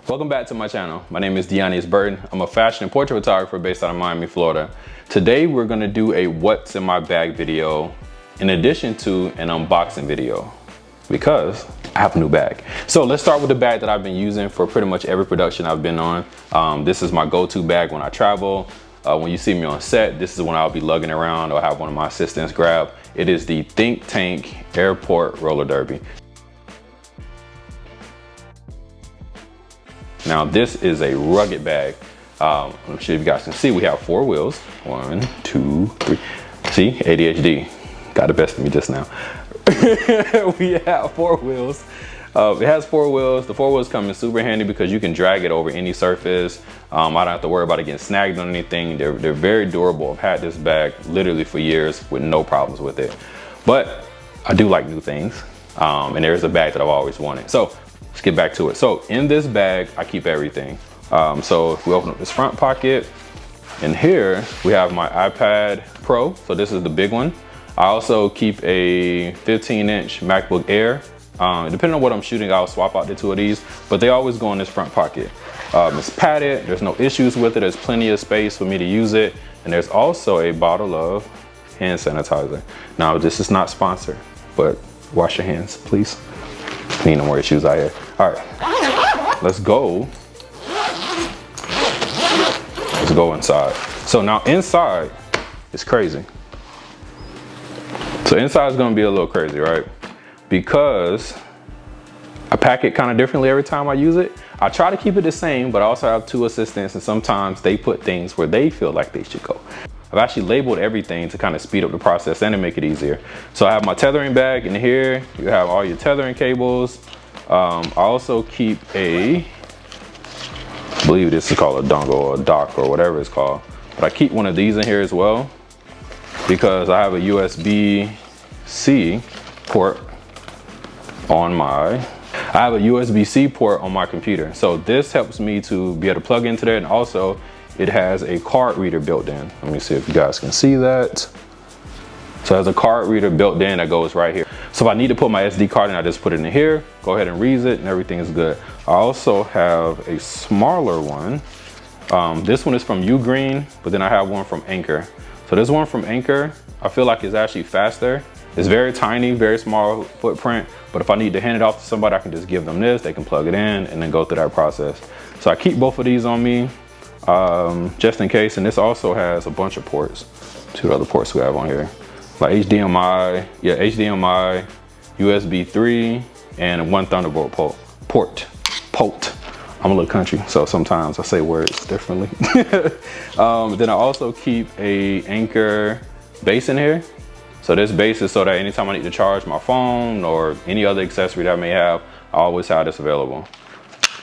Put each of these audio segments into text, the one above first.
Welcome back to my channel. My name is Deonis Burton. I'm a fashion and portrait photographer based out of Miami, Florida. Today we're gonna do a what's in my bag video in addition to an unboxing video because I have a new bag. So let's start with the bag that I've been using for pretty much every production I've been on. This is my go-to bag when I travel. When you see me on set, this is when I'll be lugging around or have one of my assistants grab. It is the Think Tank Airport Roller Derby. Now this is a rugged bag. I'm sure if you guys can see, we have 4 wheels. 1, 2, 3. See, ADHD got the best of me just now. We have 4 wheels. It has 4 wheels. The 4 wheels come in super handy because you can drag it over any surface. I don't have to worry about it getting snagged on anything. They're very durable. I've had this bag literally for years with no problems with it. But I do like new things. And there's a bag that I've always wanted. So let's get back to it. So in this bag, I keep everything. So if we open up this front pocket, in here, we have my iPad Pro. So this is the big one. I also keep a 15-inch MacBook Air. Depending on what I'm shooting, I'll swap out the 2 of these, but they always go in this front pocket. It's padded, there's no issues with it. There's plenty of space for me to use it. And there's also a bottle of hand sanitizer. Now, this is not sponsored, but wash your hands, please. Need no more issues out here. All right, let's go. Let's go inside. So now inside, it's crazy. So inside is gonna be a little crazy, right? Because I pack it kind of differently every time I use it. I try to keep it the same, but I also have 2 assistants and sometimes they put things where they feel like they should go. I've actually labeled everything to kind of speed up the process and to make it easier. So I have my tethering bag in here. You have all your tethering cables. I also keep I believe this is called a dongle or a dock or whatever it's called. But I keep one of these in here as well because I have a USB-C port on I have a USB-C port on my computer. So this helps me to be able to plug into there, and also it has a card reader built in. Let me see if you guys can see that. So it has a card reader built in that goes right here. So if I need to put my SD card in, I just put it in here, go ahead and read it, and everything is good. I also have a smaller one. This one is from Ugreen, but then I have one from Anchor. So this one from Anchor, I feel like is actually faster. It's very tiny, very small footprint, but if I need to hand it off to somebody, I can just give them this, they can plug it in and then go through that process. So I keep both of these on me just in case, and this also has a bunch of ports. 2 other ports we have on here. Like HDMI, yeah, HDMI, USB 3, and 1 Thunderbolt port. I'm a little country, so sometimes I say words differently. Then I also keep a Anchor base in here. So this base is so that anytime I need to charge my phone or any other accessory that I may have, I always have this available.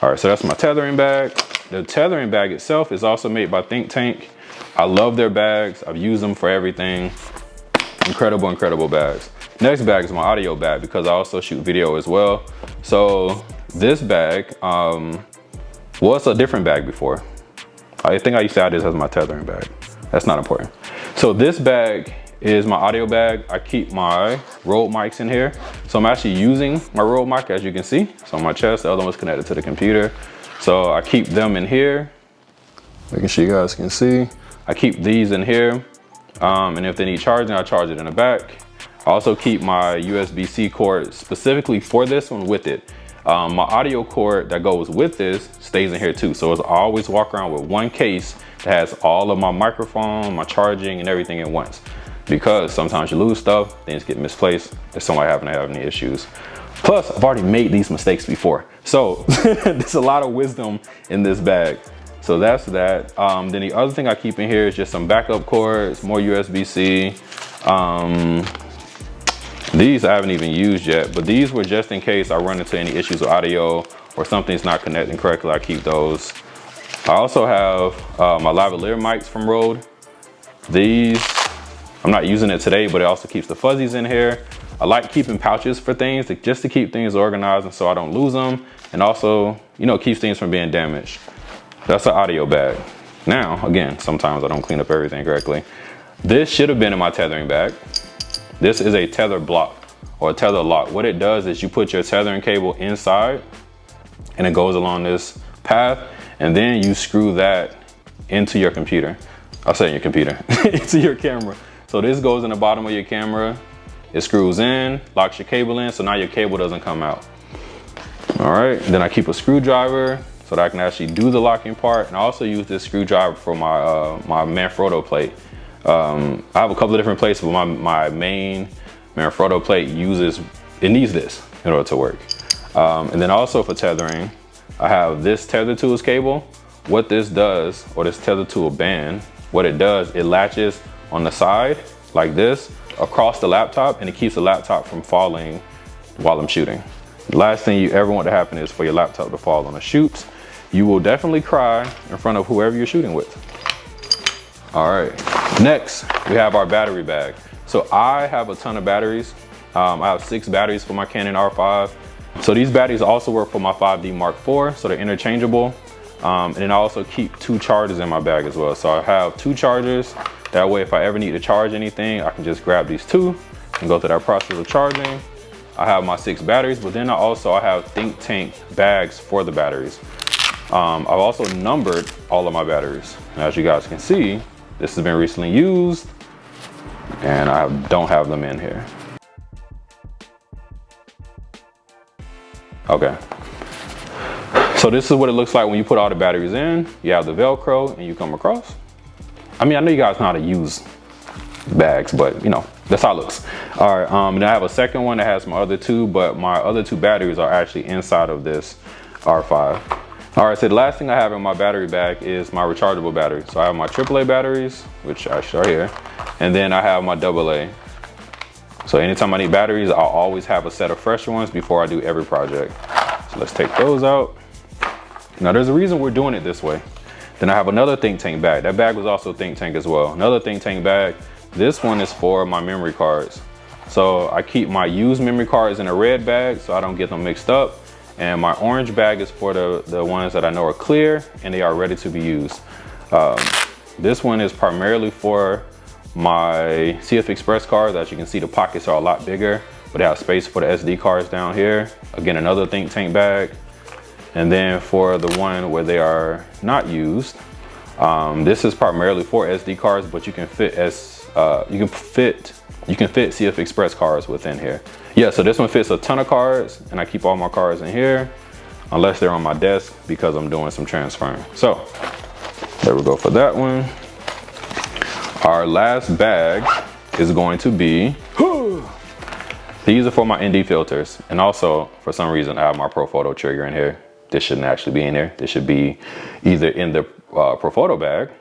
All right, so that's my tethering bag. The tethering bag itself is also made by Think Tank. I love their bags. I've used them for everything. Incredible, incredible bags. Next bag is my audio bag because I also shoot video as well. So this bag, it's a different bag before. I think I used to have this as my tethering bag. That's not important. So this bag is my audio bag. I keep my Rode mics in here. So I'm actually using my Rode mic, as you can see. It's on my chest, the other one's connected to the computer. So I keep them in here. Making sure you guys can see. I keep these in here. And if they need charging, I charge it in the back. I also keep my USB-C cord specifically for this one with it. My audio cord that goes with this stays in here too. So I always walk around with one case that has all of my microphone, my charging, and everything at once. Because sometimes you lose stuff, things get misplaced, if somebody happen to have any issues. Plus, I've already made these mistakes before. So there's a lot of wisdom in this bag. So that's that. Then the other thing I keep in here is just some backup cords, more USB-C. These I haven't even used yet, but these were just in case I run into any issues with audio or something's not connecting correctly, I keep those. I also have my lavalier mics from Rode. These, I'm not using it today, but it also keeps the fuzzies in here. I like keeping pouches for things just to keep things organized and so I don't lose them. And also, you know, keeps things from being damaged. That's an audio bag. Now, again, sometimes I don't clean up everything correctly. This should have been in my tethering bag. This is a tether block or a tether lock. What it does is you put your tethering cable inside and it goes along this path, and then you screw that into your computer. I'll say your computer, into your camera. So this goes in the bottom of your camera. It screws in, locks your cable in, so now your cable doesn't come out. All right, then I keep a screwdriver so that I can actually do the locking part. And I also use this screwdriver for my my Manfrotto plate. I have a couple of different plates, but my main Manfrotto plate needs this in order to work. And then also for tethering, I have this tether tools cable. What this does, or this tether tool band, what it does, it latches on the side like this across the laptop, and it keeps the laptop from falling while I'm shooting. The last thing you ever want to happen is for your laptop to fall on a shoot. You will definitely cry in front of whoever you're shooting with. All right, next we have our battery bag. So I have a ton of batteries. I have 6 batteries for my Canon R5. So these batteries also work for my 5D Mark IV, so they're interchangeable. And then I also keep 2 chargers in my bag as well. So I have 2 chargers. That way, if I ever need to charge anything, I can just grab these 2 and go through that process of charging. I have my 6 batteries, but then I have think tank bags for the batteries. I've also numbered all of my batteries. And as you guys can see, this has been recently used, and I don't have them in here. Okay. So this is what it looks like when you put all the batteries in. You have the Velcro and you come across. I mean, I know you guys know how to use bags, but you know, that's how it looks. All right, and I have a second one that has my other 2, but my other 2 batteries are actually inside of this R5. All right, so the last thing I have in my battery bag is my rechargeable battery. So I have my AAA batteries, which I show here, and then I have my AA. So anytime I need batteries, I'll always have a set of fresh ones before I do every project. So let's take those out. Now there's a reason we're doing it this way. Then I have another think tank bag. That bag was also think tank as well. Another think tank bag. This one is for my memory cards. So I keep my used memory cards in a red bag so I don't get them mixed up. And my orange bag is for the ones that I know are clear and they are ready to be used. This one is primarily for my CF Express cards. As you can see, the pockets are a lot bigger, but they have space for the SD cards down here. Again, another think tank bag. And then for the one where they are not used, this is primarily for SD cards, but you can fit CF Express cards within here. Yeah, so this one fits a ton of cards, and I keep all my cards in here, unless they're on my desk because I'm doing some transferring. So there we go for that one. Our last bag is going to be, these are for my ND filters, and also for some reason I have my Profoto trigger in here. This shouldn't actually be in there. This should be either in the Profoto bag,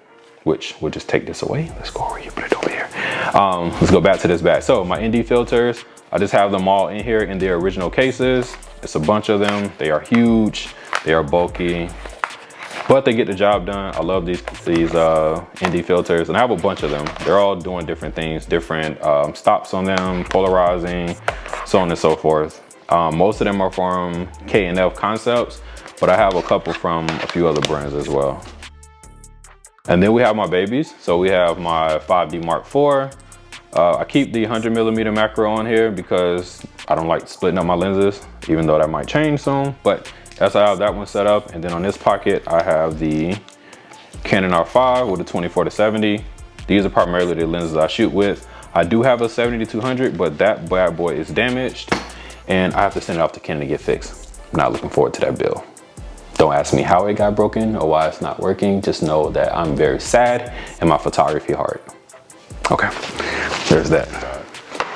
which we'll just take this away. Let's go over here, put it over here. Let's go back to this bag. So my ND filters, I just have them all in here in their original cases. It's a bunch of them. They are huge, they are bulky, but they get the job done. I love these ND filters, and I have a bunch of them. They're all doing different things, different stops on them, polarizing, so on and so forth. Most of them are from K&F Concepts, but I have a couple from a few other brands as well. And then we have my babies. So we have my 5D Mark IV. I keep the 100mm macro on here because I don't like splitting up my lenses, even though that might change soon. But that's how I have that one set up. And then on this pocket, I have the Canon R5 with a 24-70. These are primarily the lenses I shoot with. I do have a 70-200, but that bad boy is damaged, and I have to send it off to Canon to get fixed. I'm not looking forward to that bill. Don't ask me how it got broken or why it's not working. Just know that I'm very sad in my photography heart. Okay, there's that.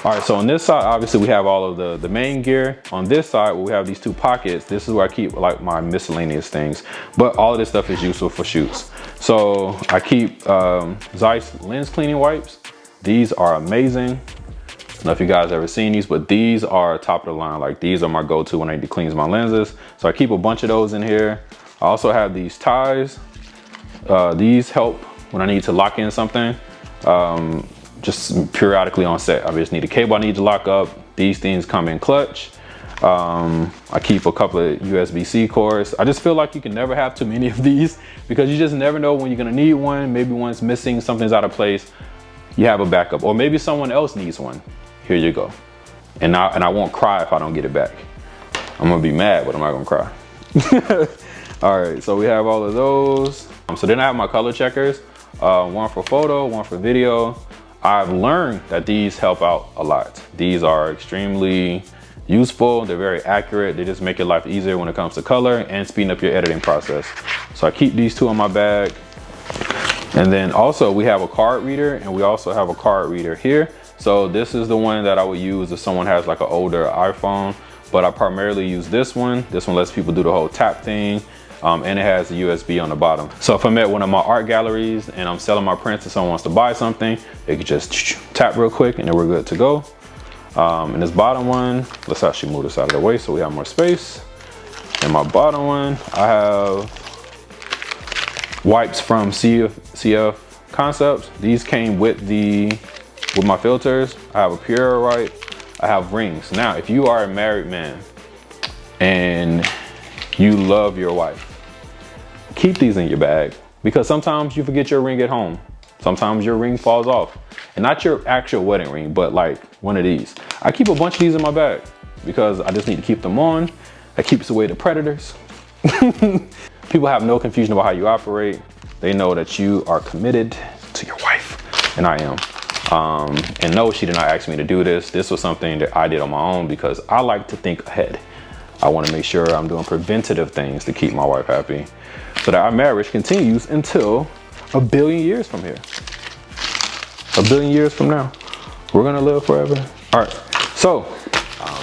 All right, so on this side, obviously we have all of the main gear. On this side, we have these 2 pockets. This is where I keep like my miscellaneous things, but all of this stuff is useful for shoots. So I keep Zeiss lens cleaning wipes. These are amazing. I don't know if you guys ever seen these, but these are top of the line. Like, these are my go-to when I need to cleanse my lenses. So I keep a bunch of those in here. I also have these ties. These help when I need to lock in something, just periodically on set. I just need a cable I need to lock up. These things come in clutch. I keep a couple of USB-C cords. I just feel like you can never have too many of these because you just never know when you're gonna need one. Maybe one's missing, something's out of place. You have a backup, or maybe someone else needs one. Here you go. And I won't cry if I don't get it back. I'm gonna be mad, but I'm not gonna cry. All right, so we have all of those. So then I have my color checkers, one for photo, one for video. I've learned that these help out a lot. These are extremely useful. They're very accurate. They just make your life easier when it comes to color and speeding up your editing process. So I keep these two in my bag. And then also we have a card reader, and we also have a card reader here. So this is the one that I would use if someone has like an older iPhone, but I primarily use this one. This one lets people do the whole tap thing. And it has a USB on the bottom. So if I'm at one of my art galleries and I'm selling my prints and someone wants to buy something, they can just tap real quick and then we're good to go. And this bottom one, let's actually move this out of the way so we have more space. In my bottom one, I have wipes from CF Concepts. These came with my filters. I have a pure wipe. I have rings. Now, if you are a married man and you love your wife, keep these in your bag, because sometimes you forget your ring at home. Sometimes your ring falls off, and not your actual wedding ring, but like one of these. I keep a bunch of these in my bag because I just need to keep them on. That keeps away the predators. People have no confusion about how you operate. They know that you are committed to your wife, and I am. And no, she did not ask me to do this. This was something that I did on my own because I like to think ahead. I want to make sure I'm doing preventative things to keep my wife happy, so that our marriage continues until 1 billion years from here. 1 billion years from now, we're gonna live forever. All right, so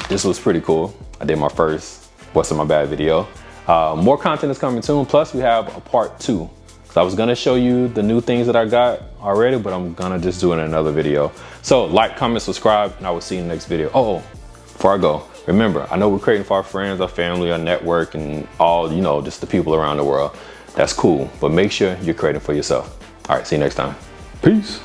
this was pretty cool. I did my first what's in my bag video. More content is coming soon. Plus we have a part 2. So I was gonna show you the new things that I got already, but I'm gonna just do it in another video. So like, comment, subscribe, and I will see you in the next video. Oh, before I go, remember, I know we're creating for our friends, our family, our network, and all, you know, just the people around the world. That's cool, but make sure you're creating for yourself. All right, see you next time. Peace.